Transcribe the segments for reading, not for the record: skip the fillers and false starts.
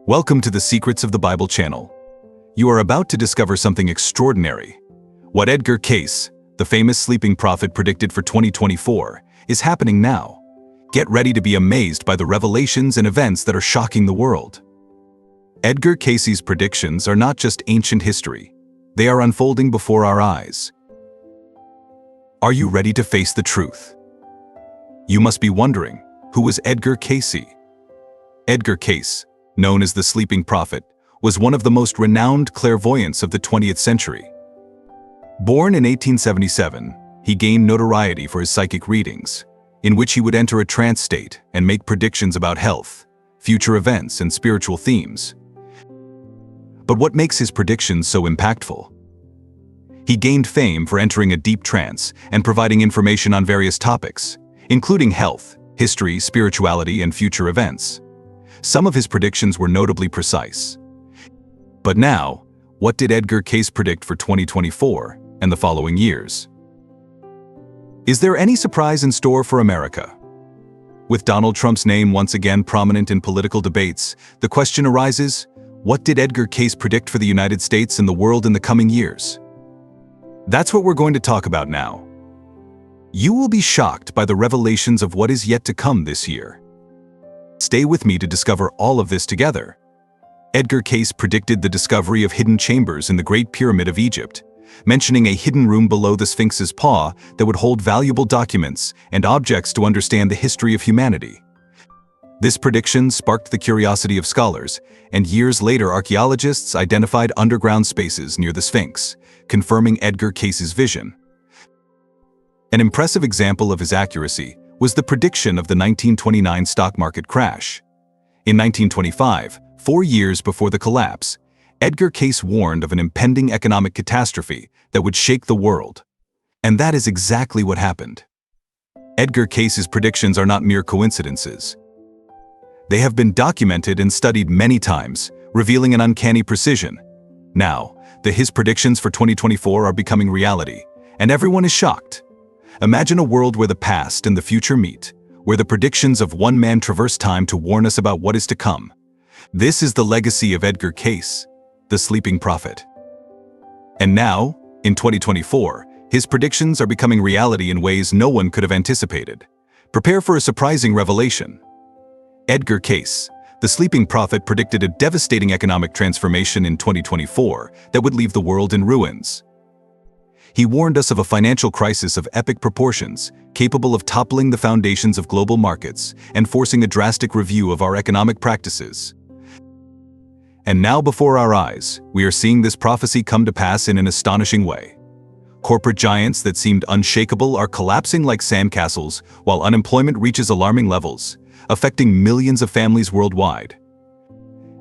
Welcome to the Secrets of the Bible channel. You are about to discover something extraordinary. What Edgar Cayce, the famous sleeping prophet, predicted for 2024 is happening now. Get ready to be amazed by the revelations and events that are shocking the world. Edgar Cayce's predictions are not just ancient history. They are unfolding before our eyes. Are you ready to face the truth? You must be wondering, who was Edgar Cayce? Edgar Cayce, known as the sleeping prophet, was one of the most renowned clairvoyants of the 20th century. Born in 1877, he gained notoriety for his psychic readings, in which he would enter a trance state and make predictions about health, future events, and spiritual themes. But what makes his predictions so impactful? He gained fame for entering a deep trance and providing information on various topics, including health, history, spirituality, and future events. Some of his predictions were notably precise. But now, what did Edgar Cayce predict for 2024 and the following years? Is there any surprise in store for America? With Donald Trump's name once again prominent in political debates, the question arises, what did Edgar Cayce predict for the United States and the world in the coming years? That's what we're going to talk about now. You will be shocked by the revelations of what is yet to come this year. Stay with me to discover all of this together. Edgar Cayce predicted the discovery of hidden chambers in the Great Pyramid of Egypt, mentioning a hidden room below the Sphinx's paw that would hold valuable documents and objects to understand the history of humanity. This prediction sparked the curiosity of scholars, and years later archaeologists identified underground spaces near the Sphinx, confirming Edgar Cayce's vision. An impressive example of his accuracy was the prediction of the 1929 stock market crash. In 1925, 4 years before the collapse, Edgar Cayce warned of an impending economic catastrophe that would shake the world. And that is exactly what happened. Edgar Cayce's predictions are not mere coincidences. They have been documented and studied many times, revealing an uncanny precision. Now, his predictions for 2024 are becoming reality, and everyone is shocked. Imagine a world where the past and the future meet, where the predictions of one man traverse time to warn us about what is to come. This is the legacy of Edgar Cayce, the sleeping prophet. And now, in 2024, his predictions are becoming reality in ways no one could have anticipated. Prepare for a surprising revelation. Edgar Cayce, the sleeping prophet, predicted a devastating economic transformation in 2024 that would leave the world in ruins. He warned us of a financial crisis of epic proportions, capable of toppling the foundations of global markets and forcing a drastic review of our economic practices. And now before our eyes, we are seeing this prophecy come to pass in an astonishing way. Corporate giants that seemed unshakable are collapsing like sandcastles, while unemployment reaches alarming levels, affecting millions of families worldwide.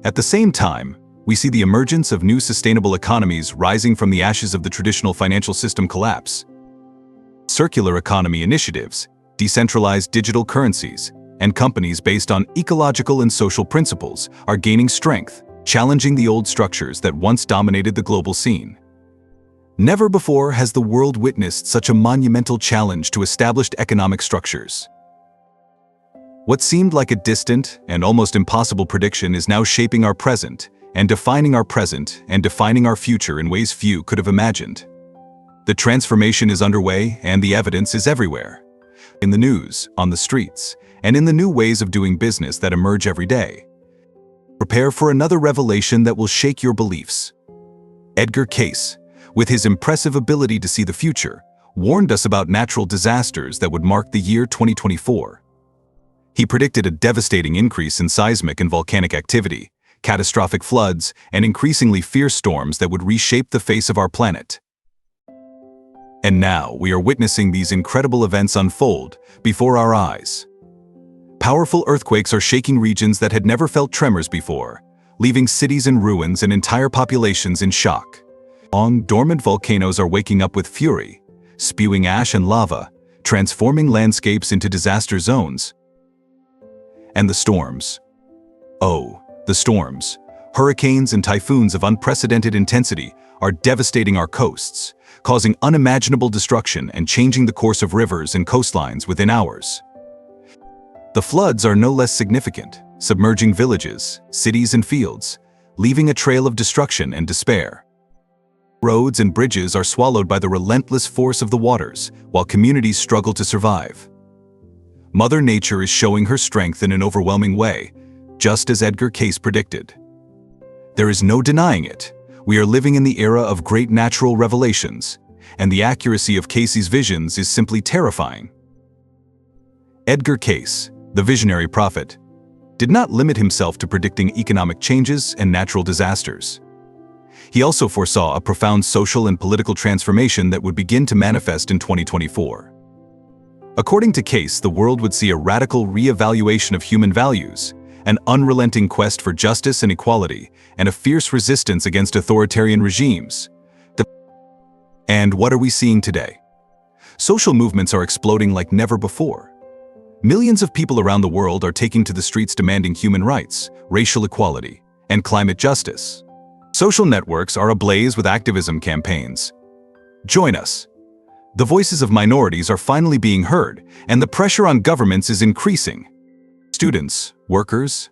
At the same time, we see the emergence of new sustainable economies rising from the ashes of the traditional financial system collapse. Circular economy initiatives, decentralized digital currencies, and companies based on ecological and social principles are gaining strength, challenging the old structures that once dominated the global scene. Never before has the world witnessed such a monumental challenge to established economic structures. What seemed like a distant and almost impossible prediction is now shaping our present and defining our future in ways few could have imagined. The transformation is underway and the evidence is everywhere. In the news, on the streets, and in the new ways of doing business that emerge every day. Prepare for another revelation that will shake your beliefs. Edgar Cayce, with his impressive ability to see the future, warned us about natural disasters that would mark the year 2024. He predicted a devastating increase in seismic and volcanic activity, catastrophic floods, and increasingly fierce storms that would reshape the face of our planet. And now we are witnessing these incredible events unfold before our eyes. Powerful earthquakes are shaking regions that had never felt tremors before, leaving cities in ruins and entire populations in shock. Long dormant volcanoes are waking up with fury, spewing ash and lava, transforming landscapes into disaster zones. And the storms. Oh, the storms, hurricanes and typhoons of unprecedented intensity are devastating our coasts, causing unimaginable destruction and changing the course of rivers and coastlines within hours. The floods are no less significant, submerging villages, cities, and fields, leaving a trail of destruction and despair. Roads and bridges are swallowed by the relentless force of the waters, while communities struggle to survive. Mother Nature is showing her strength in an overwhelming way, just as Edgar Cayce predicted. There is no denying it. We are living in the era of great natural revelations, and the accuracy of Cayce's visions is simply terrifying. Edgar Cayce, the visionary prophet, did not limit himself to predicting economic changes and natural disasters. He also foresaw a profound social and political transformation that would begin to manifest in 2024. According to Cayce, the world would see a radical re-evaluation of human values, an unrelenting quest for justice and equality, and a fierce resistance against authoritarian regimes. And what are we seeing today? Social movements are exploding like never before. Millions of people around the world are taking to the streets demanding human rights, racial equality, and climate justice. Social networks are ablaze with activism campaigns. Join us. The voices of minorities are finally being heard, and the pressure on governments is increasing. Students, workers,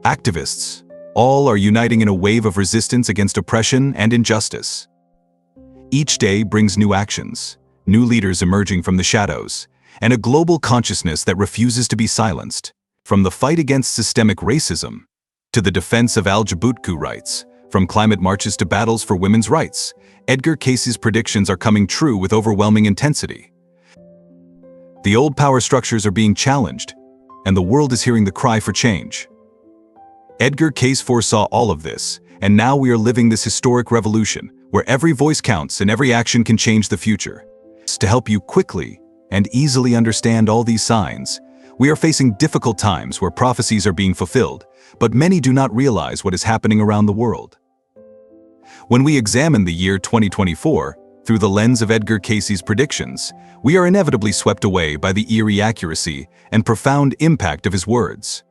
activists, all are uniting in a wave of resistance against oppression and injustice. Each day brings new actions, new leaders emerging from the shadows, and a global consciousness that refuses to be silenced. From the fight against systemic racism to the defense of LGBTQ rights, from climate marches to battles for women's rights, Edgar Cayce's predictions are coming true with overwhelming intensity. The old power structures are being challenged, and the world is hearing the cry for change. Edgar Cayce foresaw all of this, and now we are living this historic revolution, where every voice counts and every action can change the future. To help you quickly and easily understand all these signs, we are facing difficult times where prophecies are being fulfilled, but many do not realize what is happening around the world. When we examine the year 2024 through the lens of Edgar Cayce's predictions, we are inevitably swept away by the eerie accuracy and profound impact of his words.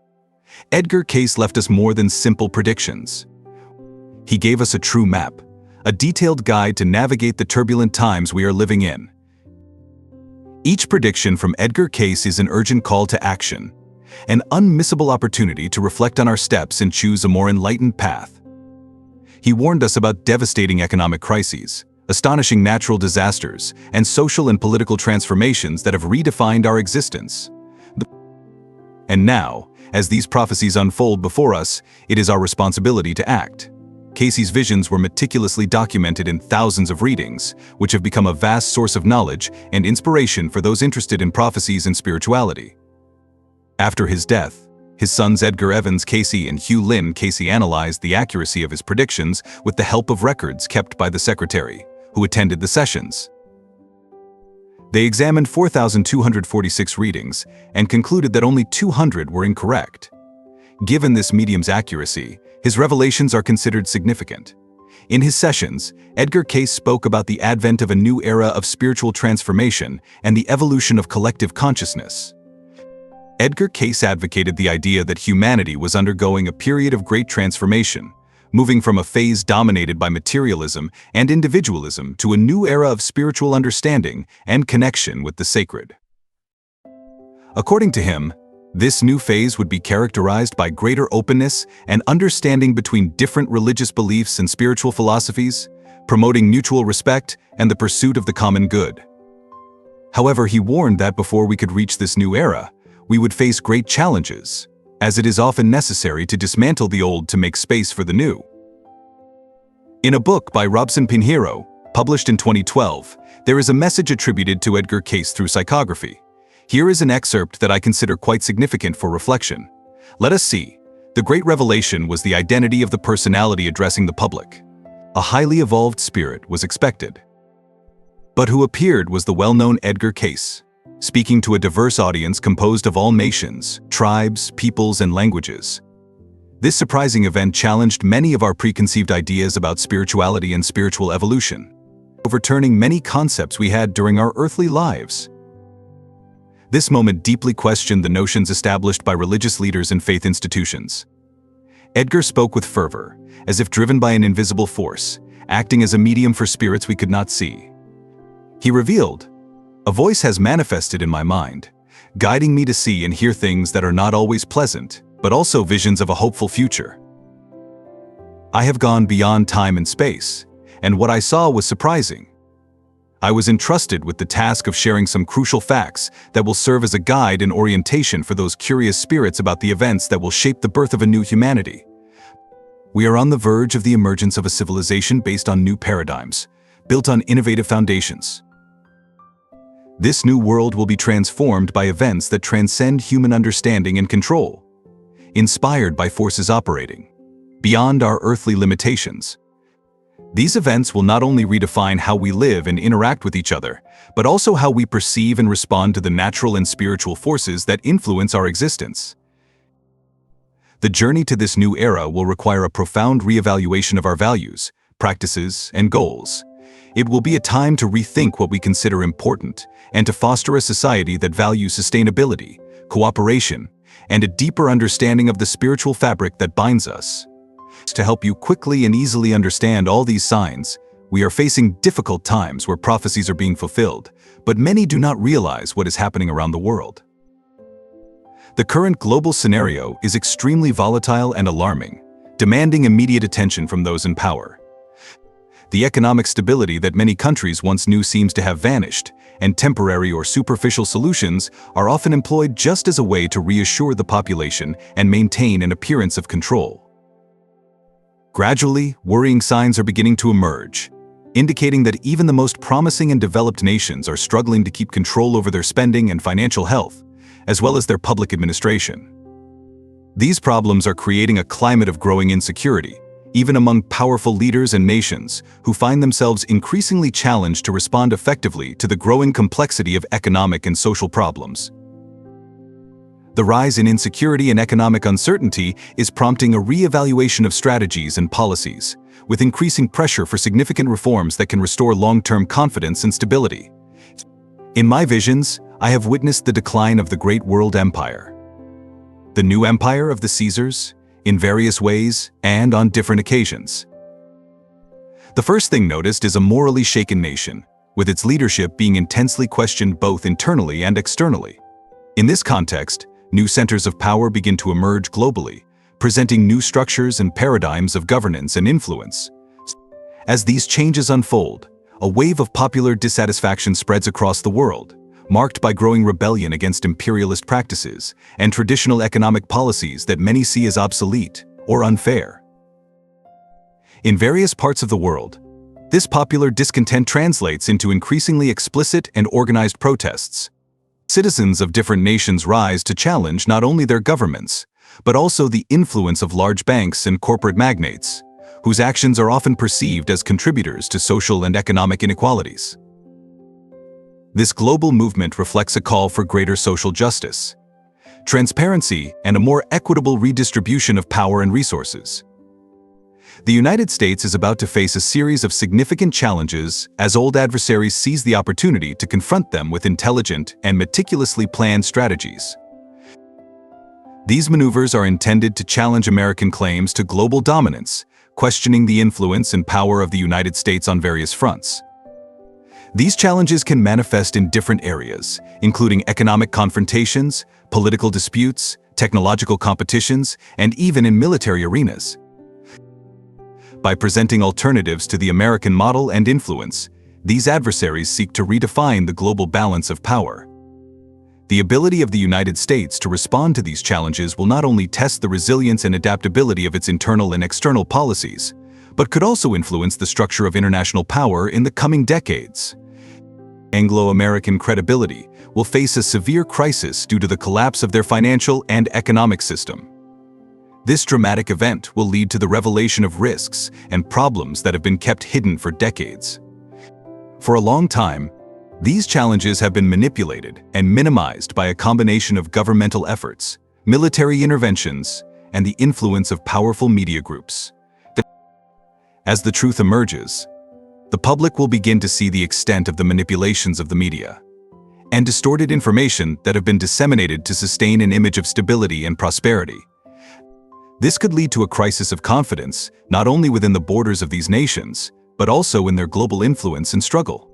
Edgar Cayce left us more than simple predictions. He gave us a true map, a detailed guide to navigate the turbulent times we are living in. Each prediction from Edgar Cayce is an urgent call to action, an unmissable opportunity to reflect on our steps and choose a more enlightened path. He warned us about devastating economic crises, astonishing natural disasters, and social and political transformations that have redefined our existence. And now, as these prophecies unfold before us, it is our responsibility to act. Cayce's visions were meticulously documented in thousands of readings, which have become a vast source of knowledge and inspiration for those interested in prophecies and spirituality. After his death, his sons Edgar Evans Cayce and Hugh Lynn Cayce analyzed the accuracy of his predictions with the help of records kept by the secretary, who attended the sessions. They examined 4,246 readings and concluded that only 200 were incorrect. Given this medium's accuracy, his revelations are considered significant. In his sessions, Edgar Cayce spoke about the advent of a new era of spiritual transformation and the evolution of collective consciousness. Edgar Cayce advocated the idea that humanity was undergoing a period of great transformation, moving from a phase dominated by materialism and individualism to a new era of spiritual understanding and connection with the sacred. According to him, this new phase would be characterized by greater openness and understanding between different religious beliefs and spiritual philosophies, promoting mutual respect and the pursuit of the common good. However, he warned that before we could reach this new era, we would face great challenges, as it is often necessary to dismantle the old to make space for the new. In a book by Robson Pinheiro, published in 2012, there is a message attributed to Edgar Cayce through psychography. Here is an excerpt that I consider quite significant for reflection. Let us see. The great revelation was the identity of the personality addressing the public. A highly evolved spirit was expected. But who appeared was the well-known Edgar Cayce, speaking to a diverse audience composed of all nations, tribes, peoples, and languages. This surprising event challenged many of our preconceived ideas about spirituality and spiritual evolution, overturning many concepts we had during our earthly lives. This moment deeply questioned the notions established by religious leaders and faith institutions. Edgar spoke with fervor, as if driven by an invisible force, acting as a medium for spirits we could not see. He revealed, "A voice has manifested in my mind, guiding me to see and hear things that are not always pleasant, but also visions of a hopeful future. I have gone beyond time and space, and what I saw was surprising. I was entrusted with the task of sharing some crucial facts that will serve as a guide and orientation for those curious spirits about the events that will shape the birth of a new humanity. We are on the verge of the emergence of a civilization based on new paradigms, built on innovative foundations. This new world will be transformed by events that transcend human understanding and control, inspired by forces operating beyond our earthly limitations. These events will not only redefine how we live and interact with each other, but also how we perceive and respond to the natural and spiritual forces that influence our existence. The journey to this new era will require a profound reevaluation of our values, practices, and goals. It will be a time to rethink what we consider important and to foster a society that values sustainability, cooperation, and a deeper understanding of the spiritual fabric that binds us. To help you quickly and easily understand all these signs, we are facing difficult times where prophecies are being fulfilled, but many do not realize what is happening around the world. The current global scenario is extremely volatile and alarming, demanding immediate attention from those in power. The economic stability that many countries once knew seems to have vanished, and temporary or superficial solutions are often employed just as a way to reassure the population and maintain an appearance of control. Gradually, worrying signs are beginning to emerge, indicating that even the most promising and developed nations are struggling to keep control over their spending and financial health, as well as their public administration. These problems are creating a climate of growing insecurity, even among powerful leaders and nations who find themselves increasingly challenged to respond effectively to the growing complexity of economic and social problems. The rise in insecurity and economic uncertainty is prompting a re-evaluation of strategies and policies, with increasing pressure for significant reforms that can restore long-term confidence and stability. In my visions, I have witnessed the decline of the great world empire. The new empire of the Caesars, in various ways and on different occasions. The first thing noticed is a morally shaken nation, with its leadership being intensely questioned both internally and externally. In this context, new centers of power begin to emerge globally, presenting new structures and paradigms of governance and influence. As these changes unfold, a wave of popular dissatisfaction spreads across the world, marked by growing rebellion against imperialist practices and traditional economic policies that many see as obsolete or unfair. In various parts of the world, this popular discontent translates into increasingly explicit and organized protests. Citizens of different nations rise to challenge not only their governments, but also the influence of large banks and corporate magnates, whose actions are often perceived as contributors to social and economic inequalities. This global movement reflects a call for greater social justice, transparency, and a more equitable redistribution of power and resources. The United States is about to face a series of significant challenges as old adversaries seize the opportunity to confront them with intelligent and meticulously planned strategies. These maneuvers are intended to challenge American claims to global dominance, questioning the influence and power of the United States on various fronts. These challenges can manifest in different areas, including economic confrontations, political disputes, technological competitions, and even in military arenas. By presenting alternatives to the American model and influence, these adversaries seek to redefine the global balance of power. The ability of the United States to respond to these challenges will not only test the resilience and adaptability of its internal and external policies, but could also influence the structure of international power in the coming decades. Anglo-American credibility will face a severe crisis due to the collapse of their financial and economic system. This dramatic event will lead to the revelation of risks and problems that have been kept hidden for decades. For a long time, these challenges have been manipulated and minimized by a combination of governmental efforts, military interventions, and the influence of powerful media groups. As the truth emerges, the public will begin to see the extent of the manipulations of the media and distorted information that have been disseminated to sustain an image of stability and prosperity. This could lead to a crisis of confidence, not only within the borders of these nations, but also in their global influence and struggle.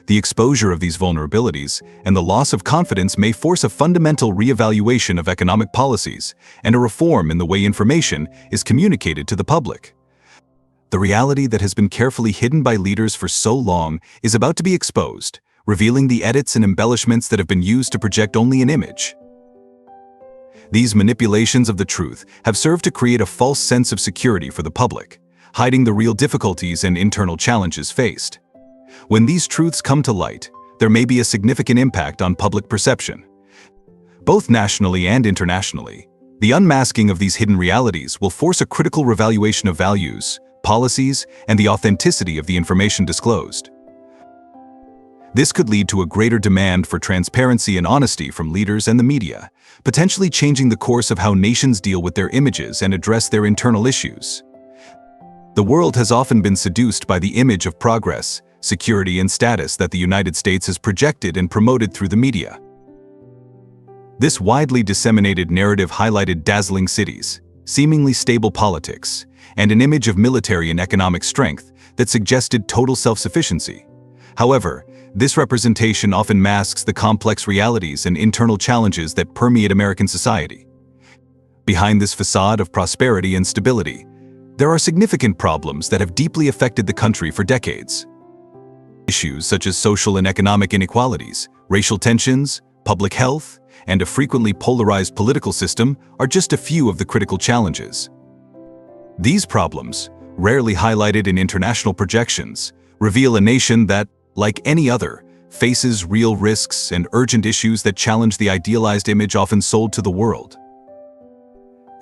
The exposure of these vulnerabilities and the loss of confidence may force a fundamental reevaluation of economic policies and a reform in the way information is communicated to the public. The reality that has been carefully hidden by leaders for so long is about to be exposed, revealing the edits and embellishments that have been used to project only an image. These manipulations of the truth have served to create a false sense of security for the public, hiding the real difficulties and internal challenges faced. When these truths come to light, there may be a significant impact on public perception. Both nationally and internationally, the unmasking of these hidden realities will force a critical revaluation of values, policies, and the authenticity of the information disclosed. This could lead to a greater demand for transparency and honesty from leaders and the media, potentially changing the course of how nations deal with their images and address their internal issues. The world has often been seduced by the image of progress, security, and status that the United States has projected and promoted through the media. This widely disseminated narrative highlighted dazzling cities, seemingly stable politics, and an image of military and economic strength that suggested total self-sufficiency. However, this representation often masks the complex realities and internal challenges that permeate American society. Behind this facade of prosperity and stability, there are significant problems that have deeply affected the country for decades. Issues such as social and economic inequalities, racial tensions, public health, and a frequently polarized political system are just a few of the critical challenges. These problems, rarely highlighted in international projections, reveal a nation that, like any other, faces real risks and urgent issues that challenge the idealized image often sold to the world.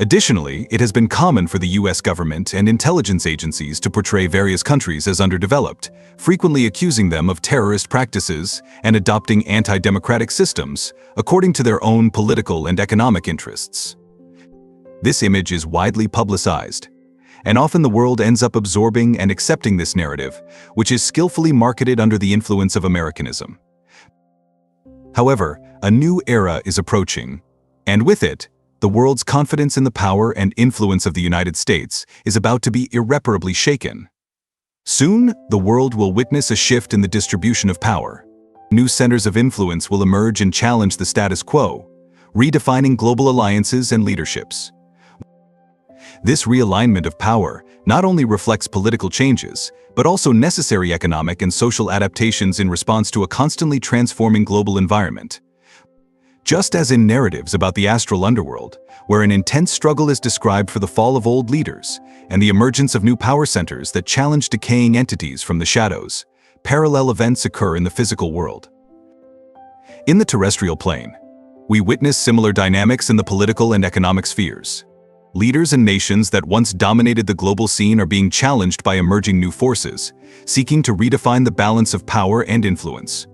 Additionally, it has been common for the U.S. government and intelligence agencies to portray various countries as underdeveloped, frequently accusing them of terrorist practices and adopting anti-democratic systems according to their own political and economic interests. This image is widely publicized, and often the world ends up absorbing and accepting this narrative, which is skillfully marketed under the influence of Americanism. However, a new era is approaching, and with it, the world's confidence in the power and influence of the United States is about to be irreparably shaken. Soon, the world will witness a shift in the distribution of power. New centers of influence will emerge and challenge the status quo, redefining global alliances and leaderships. This realignment of power not only reflects political changes, but also necessary economic and social adaptations in response to a constantly transforming global environment. Just as in narratives about the astral underworld, where an intense struggle is described for the fall of old leaders and the emergence of new power centers that challenge decaying entities from the shadows, parallel events occur in the physical world. In the terrestrial plane, we witness similar dynamics in the political and economic spheres. Leaders and nations that once dominated the global scene are being challenged by emerging new forces, seeking to redefine the balance of power and influence.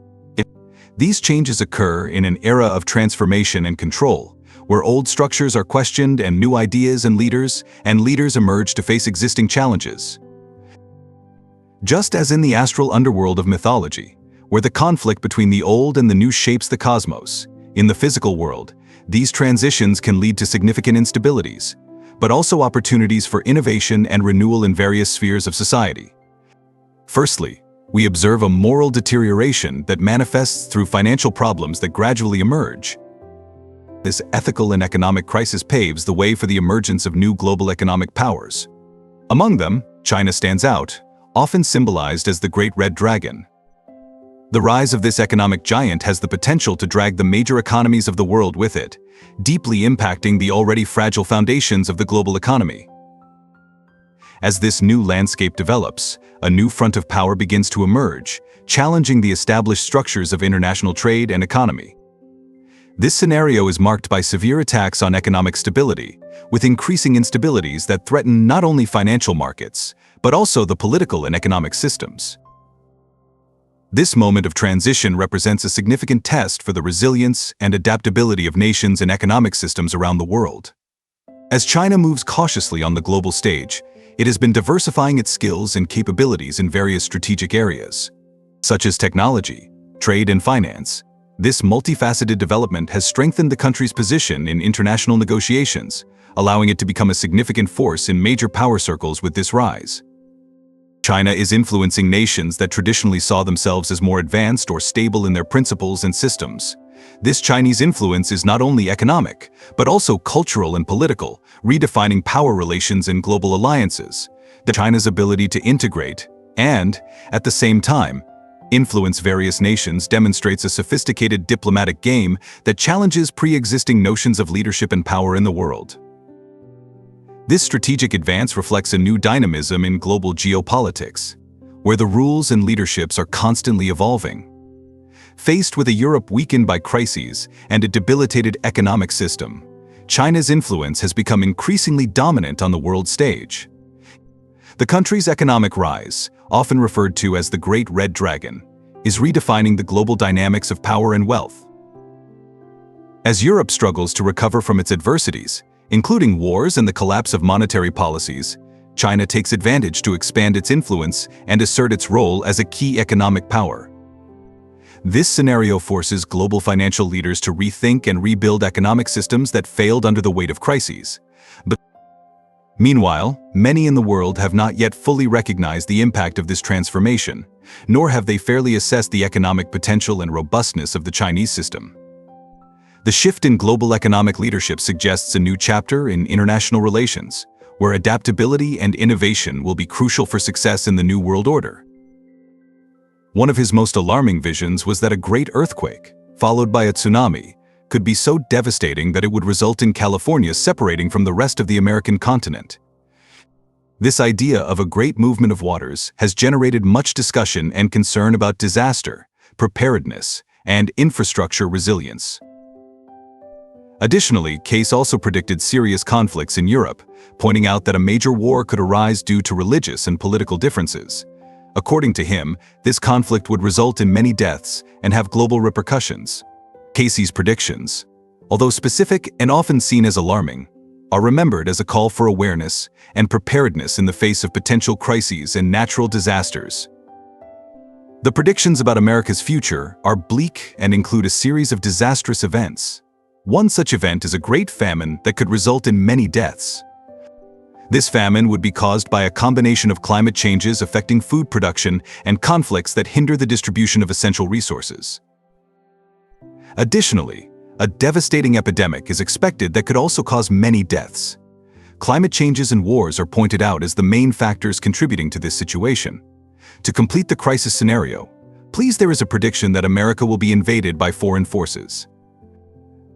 These changes occur in an era of transformation and control, where old structures are questioned and new ideas and leaders emerge to face existing challenges. Just as in the astral underworld of mythology, where the conflict between the old and the new shapes the cosmos, in the physical world, these transitions can lead to significant instabilities, but also opportunities for innovation and renewal in various spheres of society. Firstly, we observe a moral deterioration that manifests through financial problems that gradually emerge. This ethical and economic crisis paves the way for the emergence of new global economic powers. Among them, China stands out, often symbolized as the Great Red Dragon. The rise of this economic giant has the potential to drag the major economies of the world with it, deeply impacting the already fragile foundations of the global economy. As this new landscape develops, a new front of power begins to emerge, challenging the established structures of international trade and economy. This scenario is marked by severe attacks on economic stability, with increasing instabilities that threaten not only financial markets, but also the political and economic systems. This moment of transition represents a significant test for the resilience and adaptability of nations and economic systems around the world. As China moves cautiously on the global stage, it has been diversifying its skills and capabilities in various strategic areas, such as technology, trade, and finance. This multifaceted development has strengthened the country's position in international negotiations, allowing it to become a significant force in major power circles with this rise. China is influencing nations that traditionally saw themselves as more advanced or stable in their principles and systems. This Chinese influence is not only economic, but also cultural and political, redefining power relations and global alliances. China's ability to integrate and, at the same time, influence various nations demonstrates a sophisticated diplomatic game that challenges pre-existing notions of leadership and power in the world. This strategic advance reflects a new dynamism in global geopolitics, where the rules and leaderships are constantly evolving. Faced with a Europe weakened by crises and a debilitated economic system, China's influence has become increasingly dominant on the world stage. The country's economic rise, often referred to as the Great Red Dragon, is redefining the global dynamics of power and wealth. As Europe struggles to recover from its adversities, including wars and the collapse of monetary policies, China takes advantage to expand its influence and assert its role as a key economic power. This scenario forces global financial leaders to rethink and rebuild economic systems that failed under the weight of crises. Meanwhile, many in the world have not yet fully recognized the impact of this transformation, nor have they fairly assessed the economic potential and robustness of the Chinese system. The shift in global economic leadership suggests a new chapter in international relations, where adaptability and innovation will be crucial for success in the new world order. One of his most alarming visions was that a great earthquake, followed by a tsunami, could be so devastating that it would result in California separating from the rest of the American continent. This idea of a great movement of waters has generated much discussion and concern about disaster, preparedness, and infrastructure resilience. Additionally, Cayce also predicted serious conflicts in Europe, pointing out that a major war could arise due to religious and political differences. According to him, this conflict would result in many deaths and have global repercussions. Cayce's predictions, although specific and often seen as alarming, are remembered as a call for awareness and preparedness in the face of potential crises and natural disasters. The predictions about America's future are bleak and include a series of disastrous events. One such event is a great famine that could result in many deaths. This famine would be caused by a combination of climate changes affecting food production and conflicts that hinder the distribution of essential resources. Additionally, a devastating epidemic is expected that could also cause many deaths. Climate changes and wars are pointed out as the main factors contributing to this situation. To complete the crisis scenario, there is a prediction that America will be invaded by foreign forces.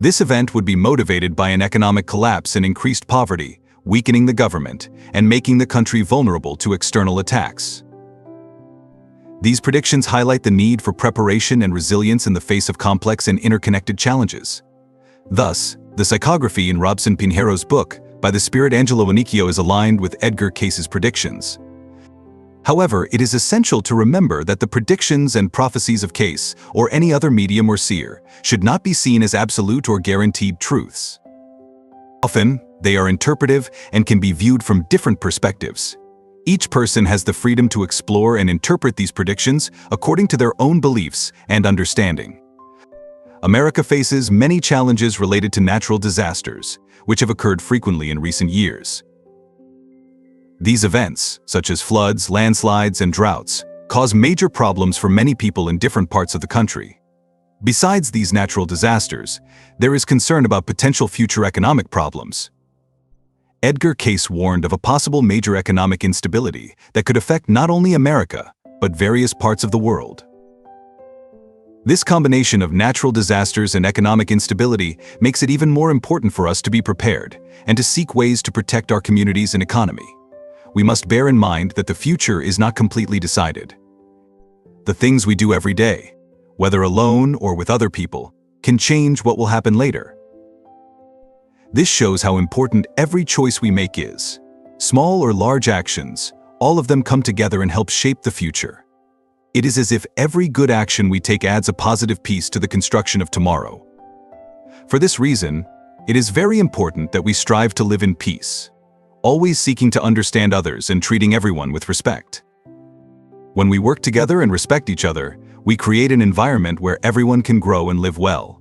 This event would be motivated by an economic collapse and increased poverty, weakening the government and making the country vulnerable to external attacks. These predictions highlight the need for preparation and resilience in the face of complex and interconnected challenges. Thus, the psychography in Robson Pinheiro's book, By the Spirit Angelo Anicchio, is aligned with Edgar Cayce's predictions. However, it is essential to remember that the predictions and prophecies of Cayce, or any other medium or seer, should not be seen as absolute or guaranteed truths. Often, they are interpretive and can be viewed from different perspectives. Each person has the freedom to explore and interpret these predictions according to their own beliefs and understanding. America faces many challenges related to natural disasters, which have occurred frequently in recent years. These events, such as floods, landslides, and droughts, cause major problems for many people in different parts of the country. Besides these natural disasters, there is concern about potential future economic problems. Edgar Cayce warned of a possible major economic instability that could affect not only America, but various parts of the world. This combination of natural disasters and economic instability makes it even more important for us to be prepared and to seek ways to protect our communities and economy. We must bear in mind that the future is not completely decided. The things we do every day, whether alone or with other people, can change what will happen later. This shows how important every choice we make is. Small or large actions, all of them come together and help shape the future. It is as if every good action we take adds a positive piece to the construction of tomorrow. For this reason, it is very important that we strive to live in peace, always seeking to understand others and treating everyone with respect. When we work together and respect each other, we create an environment where everyone can grow and live well.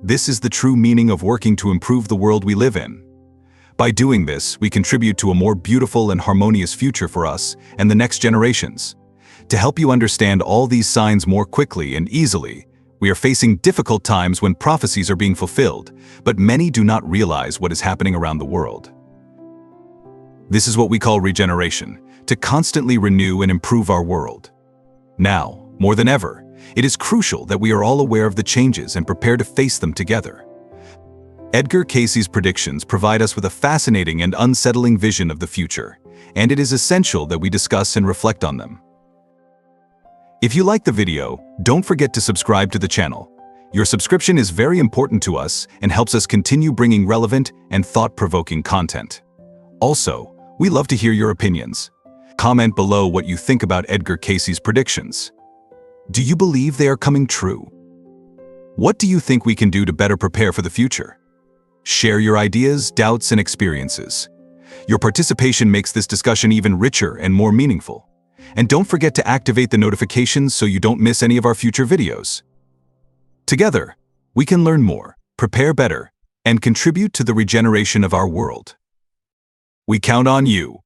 This is the true meaning of working to improve the world we live in. By doing this, we contribute to a more beautiful and harmonious future for us and the next generations. To help you understand all these signs more quickly and easily, we are facing difficult times when prophecies are being fulfilled, but many do not realize what is happening around the world. This is what we call regeneration, to constantly renew and improve our world. Now, more than ever, it is crucial that we are all aware of the changes and prepare to face them together. Edgar Cayce's predictions provide us with a fascinating and unsettling vision of the future, and it is essential that we discuss and reflect on them. If you like the video, don't forget to subscribe to the channel. Your subscription is very important to us and helps us continue bringing relevant and thought-provoking content. Also, we love to hear your opinions. Comment below what you think about Edgar Cayce's predictions. Do you believe they are coming true? What do you think we can do to better prepare for the future? Share your ideas, doubts, and experiences. Your participation makes this discussion even richer and more meaningful. And don't forget to activate the notifications so you don't miss any of our future videos. Together, we can learn more, prepare better, and contribute to the regeneration of our world. We count on you.